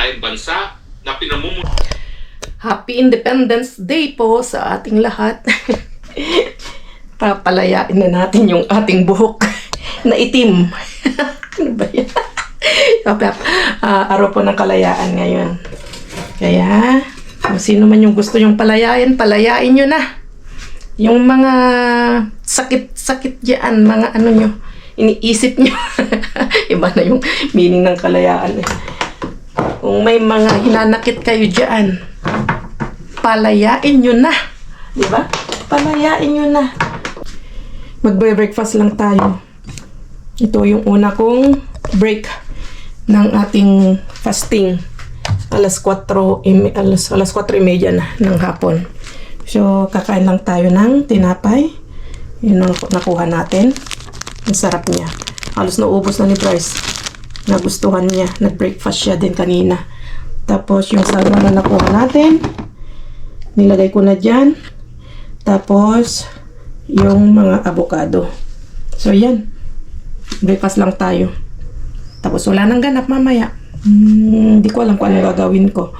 malayang bansa na pinamumuno. Happy Independence Day po sa ating lahat. Papalayain na natin yung ating buhok na itim. Ano ba yan? Araw po ng kalayaan ngayon. Kaya, kung sino man yung gusto yung palayain, palayain nyo na. Yung mga sakit-sakit dyan, mga ano nyo, iniisip nyo. Iba na yung meaning ng kalayaan. Kung may mga hinanakit kayo dyan, palayain nyo na. Diba? Palayain nyo na. Magbe-breakfast lang tayo. Ito yung una kong break ng ating fasting. Alas 4:30 na ng hapon. So, kakain lang tayo ng tinapay. Yun ang nakuha natin. Ang sarap niya. Halos naubos na ni Bryce. Nagustuhan niya. Nag-breakfast siya din kanina. Tapos, yung salmon na nakuha natin, nilagay ko na dyan. Tapos, yung mga avocado. So, yan. Breakfast lang tayo. Tapos, wala nang ganap mamaya. Hindi ko alam kung ano gagawin ko.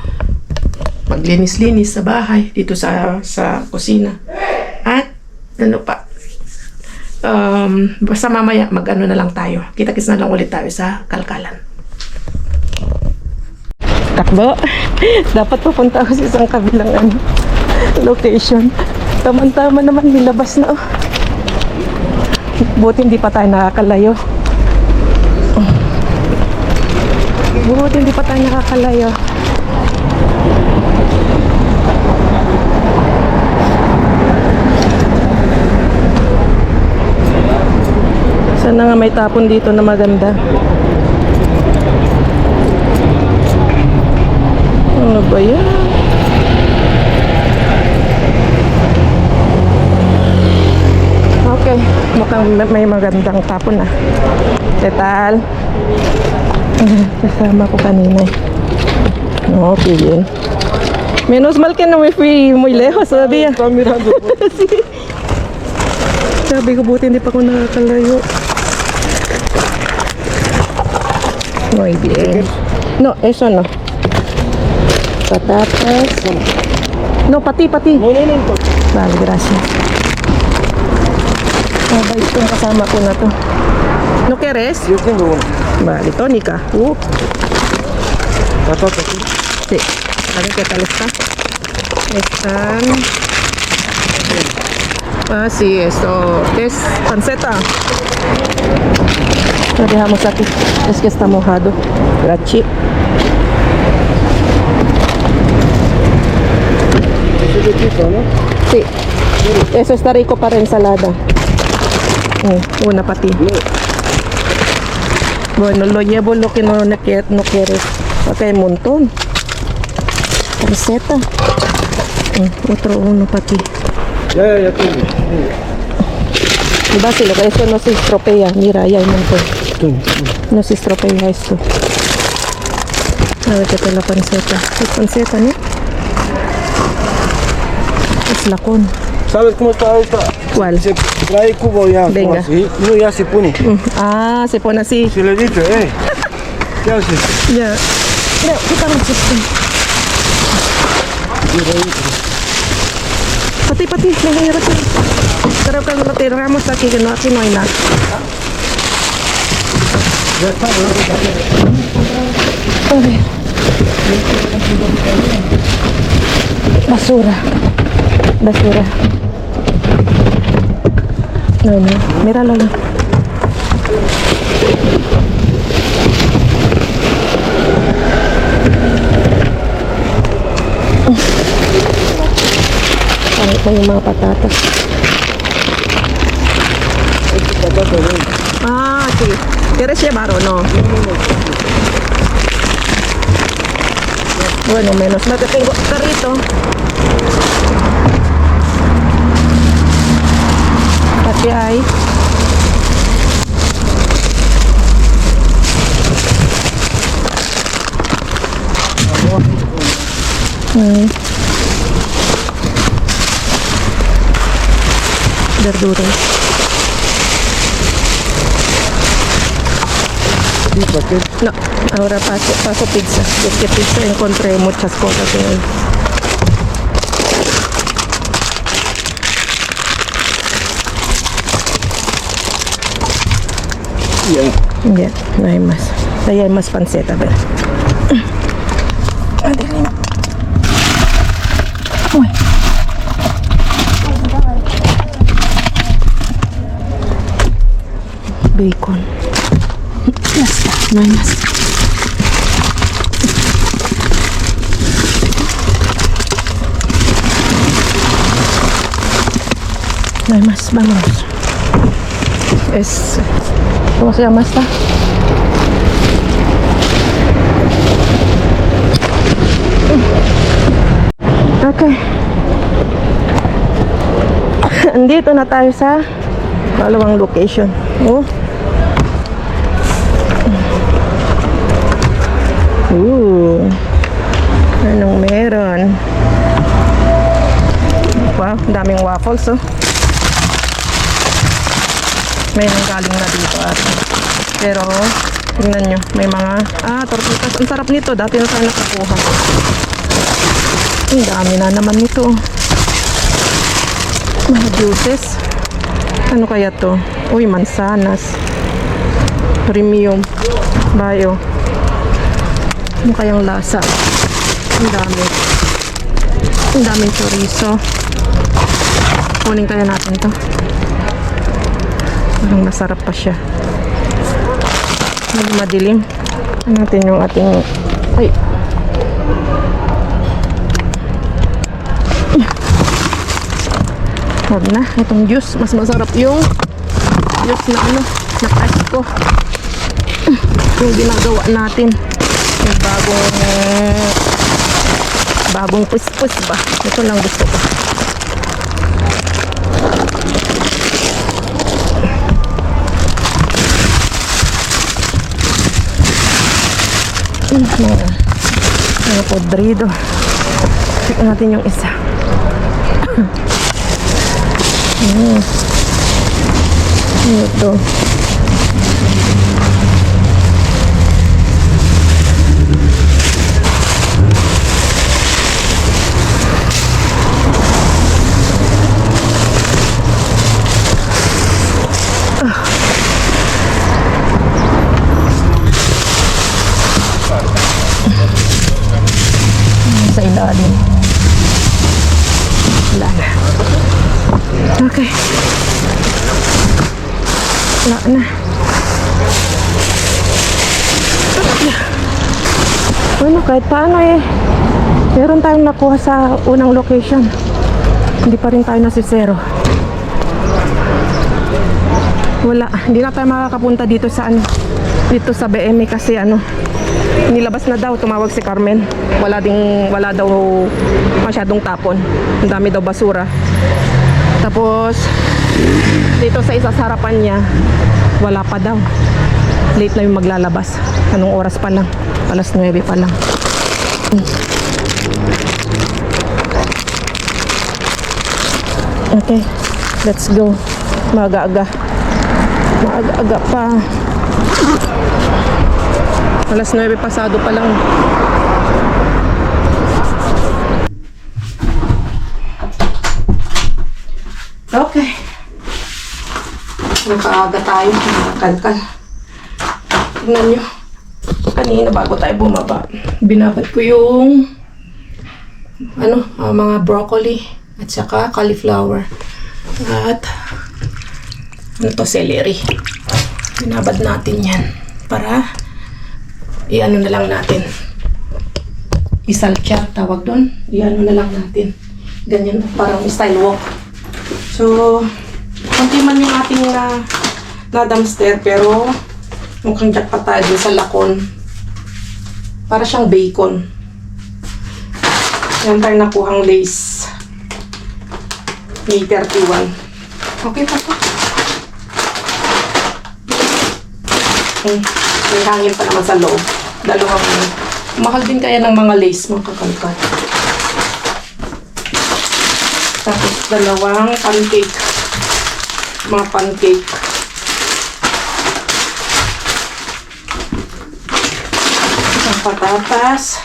Maglinis-linis sa bahay, dito sa kusina. At, ano pa, basta mamaya, mag-ano na lang tayo. Kita-kits na lang ulit tayo sa kalkalan. Takbo. Dapat pupunta ako sa isang kabilang location. Tama-tama naman, nilabas na. Buti hindi pa tayo nakakalayo. Buti hindi pa tayo nakakalayo. Sana nga may tapon dito na maganda. Ano ba yan? Okay, mukhang may magandang tapon na. Tetal. Kasama ko kanina. Okay, yun. Menos mal que no me fui muy lejos todavía. Sí. Sabi ko, buti hindi pa ako nakakalayo. Muy bien. No, eso no. Patatas. No, pati. No. Vale, gracias. Mabait itong kasama ko na to. ¿No quieres? Yo tengo uno. Vale, tónica. Patata, ¿sí? Sí. A ver qué tal está. Están... sí, esto es panceta. Lo dejamos aquí. Es que está mojado. Gracias. Eso es chico, ¿no? Sí. Eso está rico para ensalada. Una para ti. Bueno, lo llevo lo que no quieres. Acá hay un montón. Receta. Otro uno para ti. Ya tengo. Diba sila, esto no se estropea. Mira, ahí hay un montón. No se estropea esto. A ver qué tal la panceta. Es panceta, ¿no? Es lacón. ¿Sabes cómo está esta? ¿Cuál? Se trae cubo ya. Venga. Así. No, ya se pone. Ah, se pone así. Se le he dicho, ¿qué haces? Ya. Mira, quítame esto. Pati, venga, llévate. Pero que lo tiramos aquí, que no, aquí no hay nada. Ya está, A ver. Basura. No, míralo. Pangit na yung mga patatas. Sí. ¿Quieres llevar o no? Bueno, menos mal que tengo carrito. Aquí hay. Verduras. pizza que No, ahora paso pizza. Es que pizza encontré muchas cosas en él. Ya, no hay más. Ahí hay más panceta, pero. Adelin. Uy. Bacon. Basta, no hay más. No hay más, vámonos. ¿Cómo se llama esta? Okay. Andito na tayo sa kalawang location. Oh. Anong meron? Wow, daming waffles oh. May galing na dito at pero tingnan nyo, may mga tortitas. Ang sarap nito, dati na tayo nakakuha. Ang dami na naman nito. Mga juices. Ano kaya to? Uy, mansanas. Premium. Bio. Ano kayang lasa? Ang dami. Ang daming chorizo. Kunin kaya natin to. Parang masarap pa siya. Medyo madilim. Natin yung ating wag na, itong juice. Mas masarap yung juice na na presko. Yung ginagawa natin. Yung bagong puspus ba? Ito lang gusto ko. Mga podrido. Tignan natin yung isa. Ito. Sa ilalim. Wala na. Okay. Wala na. Bueno, kahit paano meron tayong nakuha sa unang location. Hindi pa rin tayo nasisero. Wala. Hindi na tayo makakapunta dito sa dito sa BME kasi nilabas na daw, tumawag si Carmen. Wala daw masyadong tapon. Ang dami daw basura. Tapos dito sa isa sa harapan niya, wala pa daw. Late na yung maglalabas. Anong oras pa lang? Alas 9 pa lang. Okay, let's go. Maaga-aga pa. Alas 9 pasado pa lang. Okay. Nakaaga tayo. Nakakalkal. Tingnan nyo. Kanina bago tayo bumaba, binabad ko yung mga broccoli at saka cauliflower. At celery. Binabad natin yan para na lang natin. Isalcha, tawag doon. Na lang natin. Ganyan, parang style wok. So, konti man yung ating na dumpster, pero mukhang jackpot tayo dun sa lakon. Para siyang bacon. Yan tayo nakuhang lace. May 31. Okay pa po. May hangin pa naman sa loob. Dalawang, mahal din kaya ng mga lace, mga kakalkat. Tapos dalawang pancake. Mga pancake. patatas.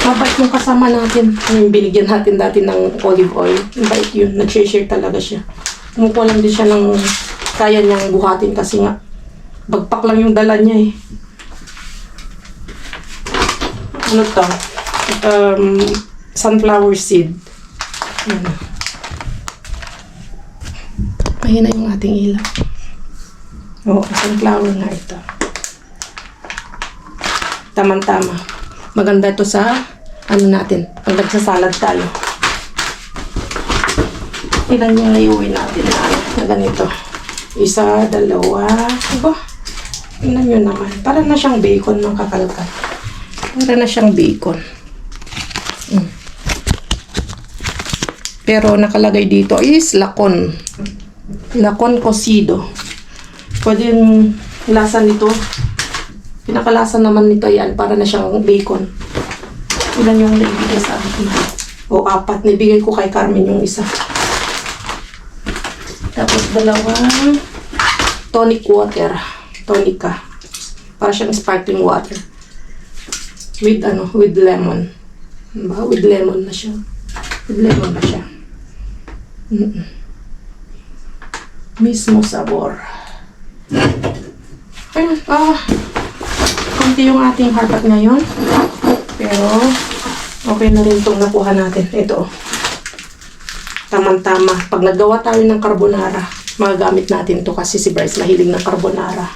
Mabait yung kasama natin. Yung binigyan natin dati ng olive oil. Mabait yun. Nag-share talaga siya. Kumukuha lang din siya ng kaya niyang buhatin kasi nga bagpak lang yung dala niya eh. Ano to? Sunflower seed. Ayan. Ayun na yung ating ilaw. Oo, sunflower nga ito. Tama-tama. Maganda ito sa ano natin, pag nagsasalad tayo. Ilan yung layuin natin na ganito. Isa, dalawa, diba? Tingnan nyo naman. Para na siyang bacon ng kakalkal. Para na siyang bacon. Pero nakalagay dito is lakon. Lakon cocido. Pwede yung lasa nito. Pinakalasa naman nito yan. Para na siyang bacon. Ilan yung naibigay sa akin? O 4. Naibigay ko kay Carmen yung isa. Tapos dalawang tonic water. Tonica. Para siyang sparkling water. With ano, with lemon. Diba? With lemon na siya. With lemon na siya. Mismo sabor. Ayun, konti yung ating harpat ngayon. Pero, okay na rin itong nakuha natin. Ito. Tamang-tama. Pag nagawa tayo ng carbonara, magagamit natin to kasi si Bryce mahilig ng carbonara.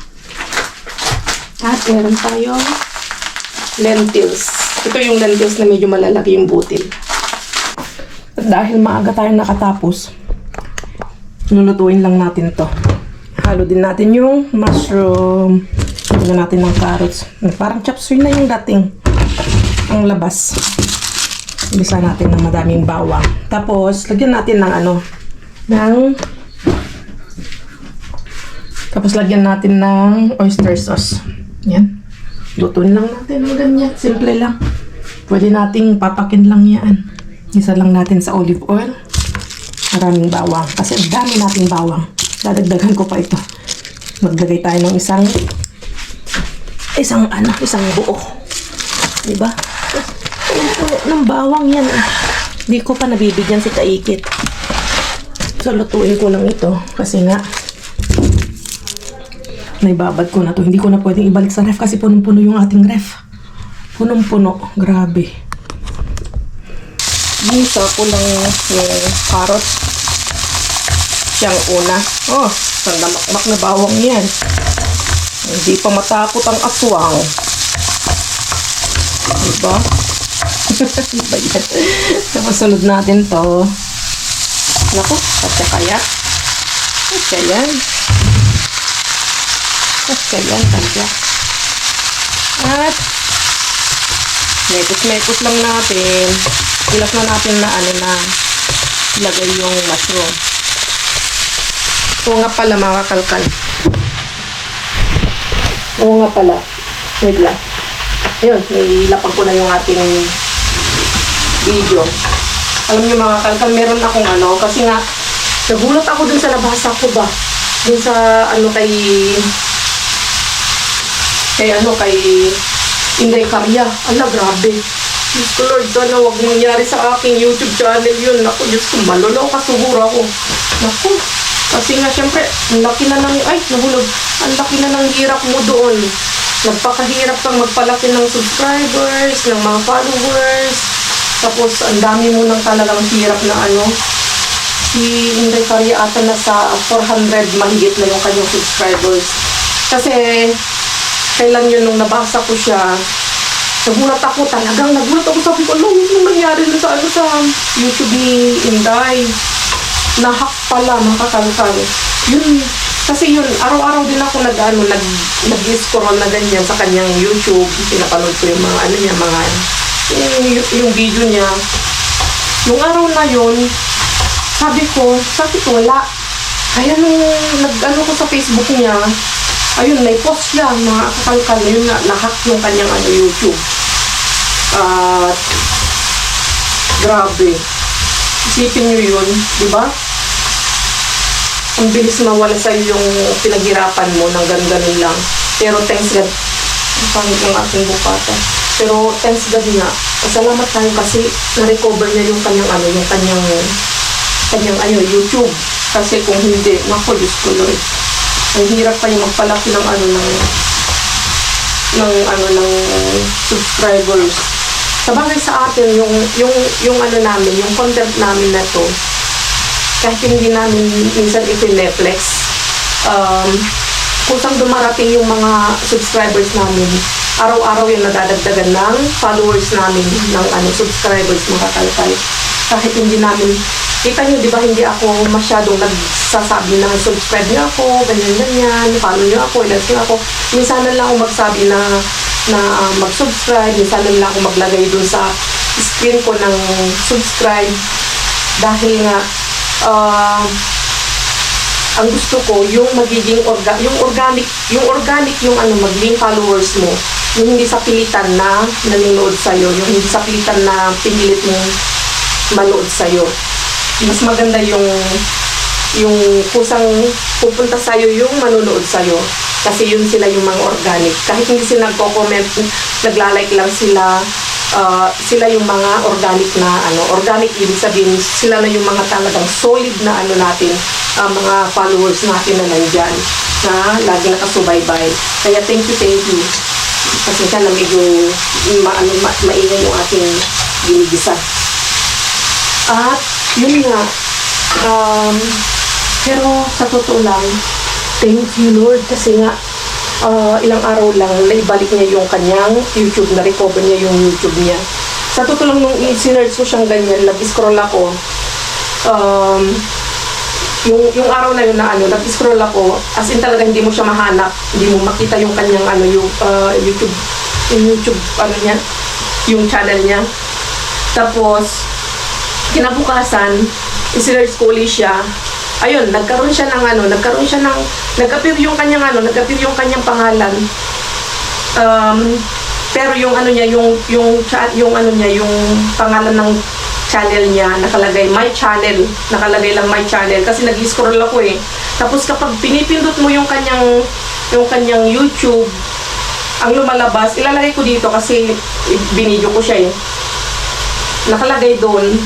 At meron tayong lentils. Ito yung lentils na medyo malalaki yung butil. At dahil maaga tayo nakatapos, lulutuin lang natin to. Halo din natin yung mushroom. Lagyan natin ng carrots. Parang chop suey na yung dating. Ang labas. Ibisa natin ng madaming bawang. Tapos, lagyan natin ng tapos lagyan natin ng oyster sauce. Yan. Lutuin lang natin ng ganyan. Simple lang. Pwede nating papakin lang yan. Isa lang natin sa olive oil. Maraming bawang. Kasi dami nating bawang. Dadagdagan ko pa ito. Maglagay tayo ng isang buo. Diba? Ng bawang yan. Hindi ko pa nabibigyan si Kaikit. So, lutuin ko lang ito. Kasi nga, naibabad ko na to. Hindi ko na pwedeng ibalik sa ref kasi punong-puno yung ating ref. Punong-puno. Grabe. Isa ko lang yung carrots. Siyang una. Oh, sandamakmak na bawang yan. Hindi pa matakot ang aswang. Diba? Diba yan? Nakasunod natin to. Naku, katya kaya. Katya yan. Katya yan, katya. At mekos-mekos lang natin. Ilas na natin na ilagay yung mushroom. Oo nga pala mga kalkal. Oo nga pala. Wait lang. Ayun, nilapag ko na yung ating video. Alam niyo mga kalkal, meron akong kasi nga, nagulat ako dun sa nabasa ko ba. Dun sa kay Inday Karya. Ala, grabe. Diyos ko Lord, sana huwag nangyari sa aking YouTube channel yun. Naku, Diyos ko, malulaw kasubura ako. Naku, kasi nga syempre, ang laki na ng, nahulog. Ang laki na ng hirap mo doon. Nagpakahirap kang magpalaki ng subscribers, ng mga followers. Tapos, ang dami mo nang talagang hirap na Si Inday Karya ata na sa 400 mahigit na yung kanyang subscribers. Kasi, kailan yun nung nabasa ko siya, nagulat ako talagang, sabi ko, ano nangyari na sa YouTube ni Inday? Nahack pala, makakalkal. Yun, kasi yun, araw-araw din ako nag-scroll na ganyan sa kanyang YouTube. Pinapanood ko yung mga yung video niya. Yung araw na yun, sabi ko, wala. Kaya nung ko sa Facebook niya, ayun, may post siya, mga kakalkal na yun, nahack yung kanyang YouTube. Grabe. Isipin nyo yun, di ba? ang bilis mawala sa'yo yung pinaghirapan mo ng ganun lang. Pero thanks God, ang pangit ng aking bukata. Pero thanks God nga, salamat tayo kasi na-recover niya yung kanyang YouTube. Kasi kung hindi, naku, Diyos ko Lord, ang hirap pa yung magpalaki ng subscribers. Sabagay sa atin, yung namin, yung content namin na to, kahit hindi namin minsan ipineflex, kusang dumarating yung mga subscribers namin, araw-araw yung nadadagdagan ng followers namin, ng subscribers, mga kalkal. Kahit hindi namin, kita nyo, di ba, hindi ako masyadong nagsasabi na subscribe nyo ako, ganyan, follow nyo ako, i-like nyo ako. Minsan lang ako magsabi na mag-subscribe, minsan lang ako maglagay dun sa screen ko ng subscribe. Dahil nga, ang gusto ko, yung magiging organic yung magiging followers mo, yung hindi sa pilitan na nanonood sa'yo, yung hindi sa pilitan na pinilit mong manood sa'yo. Mas maganda yung kusang pupunta sa'yo yung manonood sa'yo. Kasi yun sila yung mga organic. Kahit hindi sila nagko-comment, nagla-like lang sila, sila yung mga organic na organic, ibig sabihin sila na yung mga talagang solid na natin, mga followers natin na nandyan, na lagi nakasubaybay. Kaya thank you. Kasi siya na medyo maingay yung ating ginigisa. At yun nga, pero sa totoo lang, thank you Lord, kasi nga ilang araw lang naibalik niya yung kanyang YouTube, na-recover niya yung YouTube niya. Sa totoo lang, nung sinerge ko siyang ganyan, nag-scroll ako, yung araw na yun na nag-scroll ako, as in talaga hindi mo siya mahanap, hindi mo makita yung kanyang YouTube niya, yung channel niya. Tapos kinabukasan, isinerge ko ulit siya. Ayun, nag-appear yung kanyang pangalan. Pero yung yung pangalan ng channel niya, nakalagay my channel, nakalagay lang my channel kasi nag-scroll ako eh. Tapos kapag pinipindot mo yung kanyang YouTube, ang lumalabas, ilalagay ko dito kasi binidyo ko siya eh. Nakalagay doon,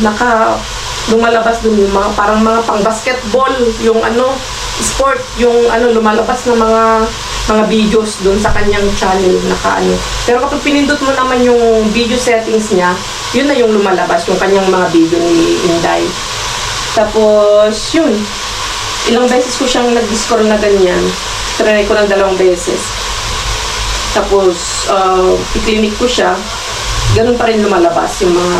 lumalabas doon yung mga parang mga pang-basketball, yung sport, yung lumalabas ng mga videos doon sa kanyang channel, Pero kapag pinindot mo naman yung video settings niya, yun na yung lumalabas, yung kanyang mga video ni Inday. Tapos, yun. Ilang beses ko siyang nag-score na ganyan. Trinay ko ng 2 beses. Tapos, i-clinic ko siya. Ganun pa rin lumalabas yung mga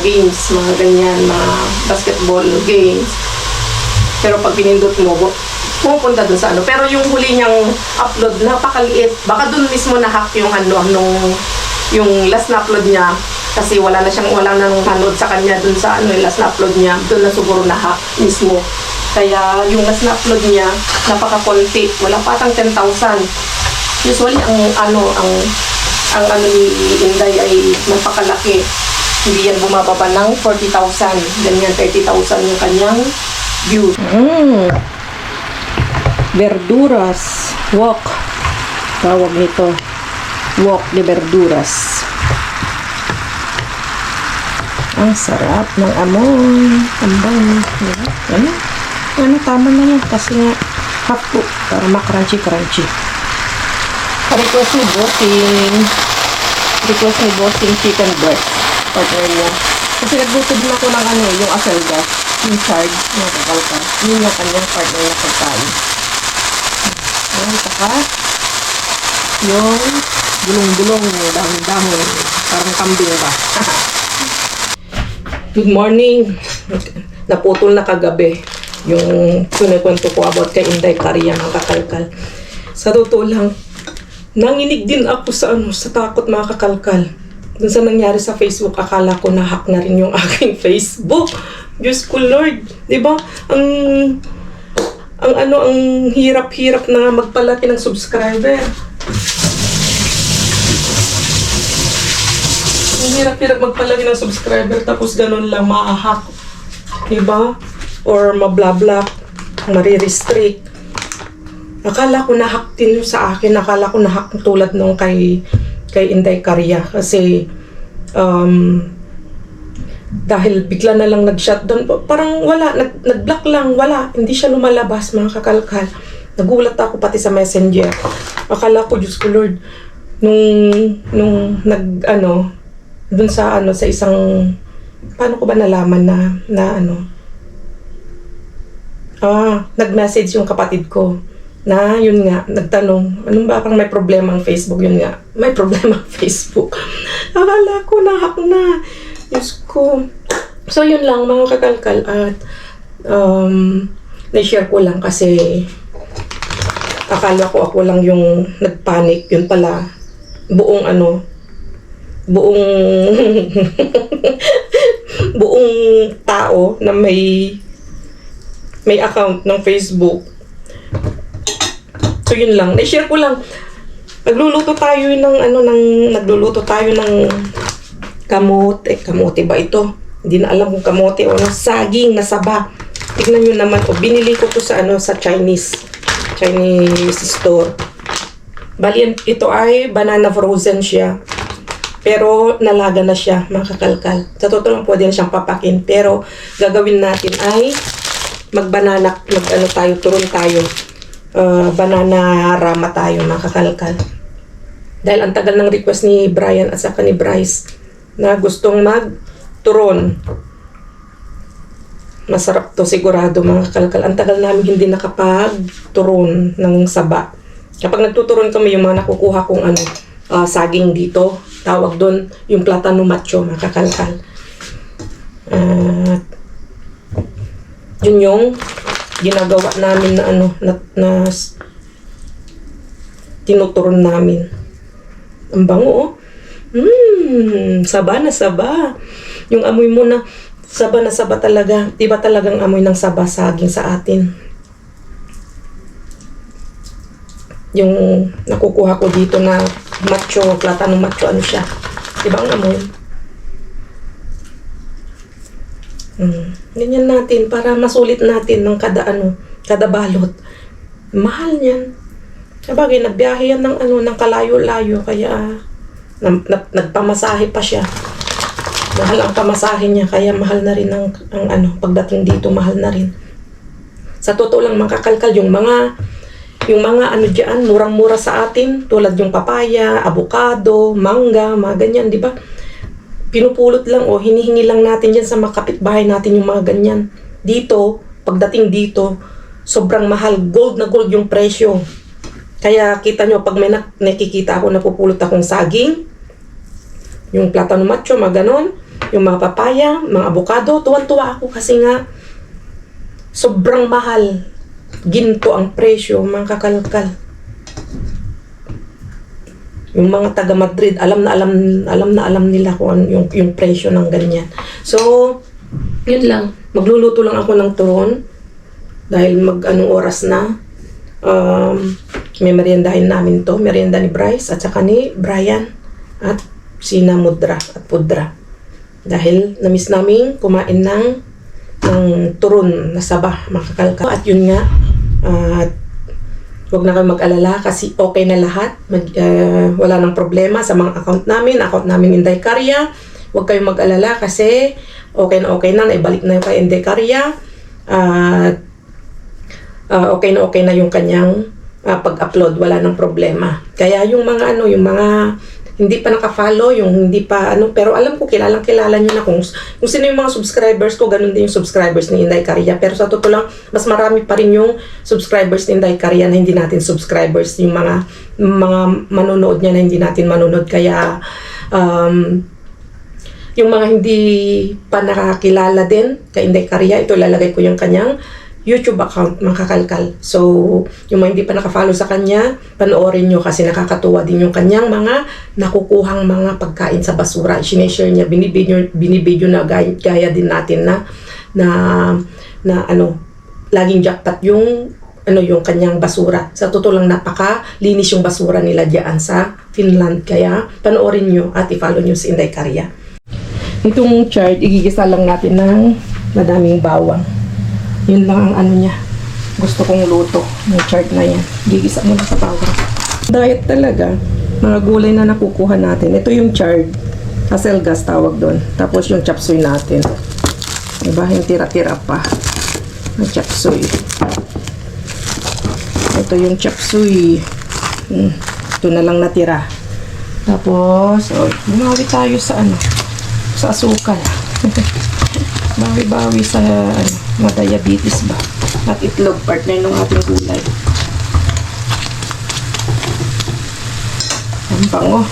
games, mga ganyan, mga basketball games. Pero pag pinindot mo, pupunta dun sa Pero yung huli niyang upload, napakaliit. Baka dun mismo na-hack yung yung last na upload niya. Kasi wala na nang nanood sa kanya dun sa yung last na upload niya. Dun na siguro na-hack mismo. Kaya yung last na upload niya, napaka-konti. Wala pa atang 10,000. Usually, ang ni Inday ay napakalaki. Hindi yan bumababa ng 40,000. Ganyan, 30,000 yung kanyang view. Verduras. Wok. Tawag nito. Wok de verduras. Ang sarap ng amoy. Ang bango. Tama na yan. Kasi nga, half cook. Para makrunchy-crunchy. Request ni Bossing chicken breast. Partner niya. Kasi nagbuto din ako ng yung acelgas. Yung charge, yung kakalka. Yun yung kanyang partner na pagkain. Ayan, saka yung bulong-bulong, dahon-dahon. Parang kambing ba? Good morning. Naputol na kagabi yung kunikwento ko about kay Inday Caria, mga kakalkal. Sa totoo lang, nanginig din ako sa takot, mga kakalkal. Dun sa nangyari sa Facebook, akala ko na-hack na rin yung aking Facebook. Diyos ko Lord, 'di ba? Ang hirap-hirap na magpalaki ng subscriber. Ang hirap-hirap magpalaki ng subscriber tapos ganun lang ma-hack. 'Di ba? or mablablock, marirestrict. Akala ko na-hack din yung sa akin. Akala ko na-hack tulad nung kay Inday Caria. Kasi, dahil bigla na lang nag-shutdown, parang wala, nag-block lang, wala. Hindi siya lumalabas, mga kakalkal. Nagulat ako pati sa messenger. Akala ko, Diyos ko Lord, nung dun sa sa isang, paano ko ba nalaman nag-message yung kapatid ko na yun nga, nagtanong, anong ba pang may problema ang Facebook? Yun nga, may problema ang Facebook. Akala ko na-hack na. Diyos ko. So yun lang mga kakalkal, at na-share ko lang kasi akala ko ako lang yung nagpanic. Yun pala, buong buong tao na may account ng Facebook. So yun lang, na-share ko lang. Nagluluto tayo ng kamote ba ito? Hindi na alam kung kamote o saging na saba. Tignan nyo naman, binili ko to sa sa Chinese store. Bali, ito ay banana frozen siya. Pero nalaga na siya, mga kakalkal. Sa totoo lang, pwede na siyang papakin. Pero gagawin natin ay turon tayo. Banana rama tayo, mga kakalkal. Dahil ang tagal ng request ni Brian at saka ni Bryce na gustong mag-turon. Masarap to sigurado, mga kakalkal. Ang tagal namin hindi nakapag-turon ng saba. Kapag nagtuturon kami, yung mga nakukuha kong saging dito, tawag doon yung platano macho, mga kakalkal. Yun yung ginagawa namin na tinuturon namin. Ang bango, saba na saba. Yung amoy mo na saba talaga. Iba talagang amoy ng saba saging sa atin. Yung nakukuha ko dito na macho, platano macho, siya. Ibang amoy. Ganyan natin para masulit natin ng kada balot. Mahal niyan. Sabagay, nagbiyahe yan ng kalayo-layo, kaya nagpamasahe pa siya. Mahal ang pamasahe niya, kaya mahal na rin ang pagdating dito, mahal na rin. Sa totoo lang, mga kakalkal, yung mga diyan, murang-mura sa atin, tulad yung papaya, avocado, mangga, mga ganyan, di ba? Pinupulot lang o hinihingi lang natin dyan sa mga kapitbahay natin yung mga ganyan. Dito, pagdating dito, sobrang mahal, gold na gold yung presyo. Kaya kita nyo, pag may nakikita ako, napupulot akong saging, yung platano macho, mga ganon, yung mga papaya, mga avocado, tuwan-tuwa ako kasi nga, sobrang mahal. Ginto ang presyo, mga kakalkal. Yung mga taga Madrid, alam na alam nila kung ano yung presyo ng ganyan. So, yun lang. Magluluto lang ako ng turon dahil anong oras na. May meriendahin namin to, merienda ni Bryce at saka ni Brian at sina Mudra at Pudra. Dahil namiss namin kumain ng turon na saba, mga kakalkal. At yun nga, huwag na kayo mag-alala kasi okay na lahat. Wala nang problema sa mga account namin Inday Caria. Huwag kayong mag-alala kasi okay na, naibalik na yung kay Inday Caria. Okay na yung kanyang pag-upload, wala nang problema. Kaya yung mga yung mga hindi pa naka-follow, yung hindi pa pero alam ko kilala nyo na kung sino yung mga subscribers ko, ganun din yung subscribers ni Inday Caria. Pero sa totoo lang, mas marami pa rin yung subscribers ni Inday Caria na hindi natin subscribers, yung mga manonood niya na hindi natin manonood. Kaya yung mga hindi pa nakakilala din kay Inday Caria, ito lalagay ko yung kanyang YouTube account, mga kakalkal. So, yung mga hindi pa nakafollow sa kanya, panoorin nyo kasi nakakatuwa din yung kanyang mga nakukuhang mga pagkain sa basura. Sineshare niya, binibidyo na gaya din natin na laging jackpot yung kanyang basura. Sa totoo lang, napaka-linis yung basura nila diyan sa Finland. Kaya, panoorin nyo at i-follow nyo si Inday Caria. Itong chart, igigisa lang natin ng madaming bawang. Yun lang ang ano niya. Gusto kong luto ng chard na yan. Gigisa mo na sa bawang. Diet talaga. Mga gulay na nakukuha natin. Ito yung chard. Aselgas tawag doon. Tapos yung chop suey natin. Diba? Yung tira-tira pa. Ang chop suey. Ito yung chop suey. Ito na lang natira. Tapos, bumawi tayo sa ano, sa asukal. Bawi-bawi sa ano, mga diabetes ba. At itlog, partner ng ating gulay. Ang bango.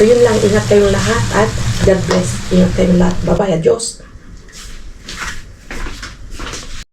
So yun lang, ingat kayong lahat at God bless. Ingat kayong lahat. Bye-bye. Adios.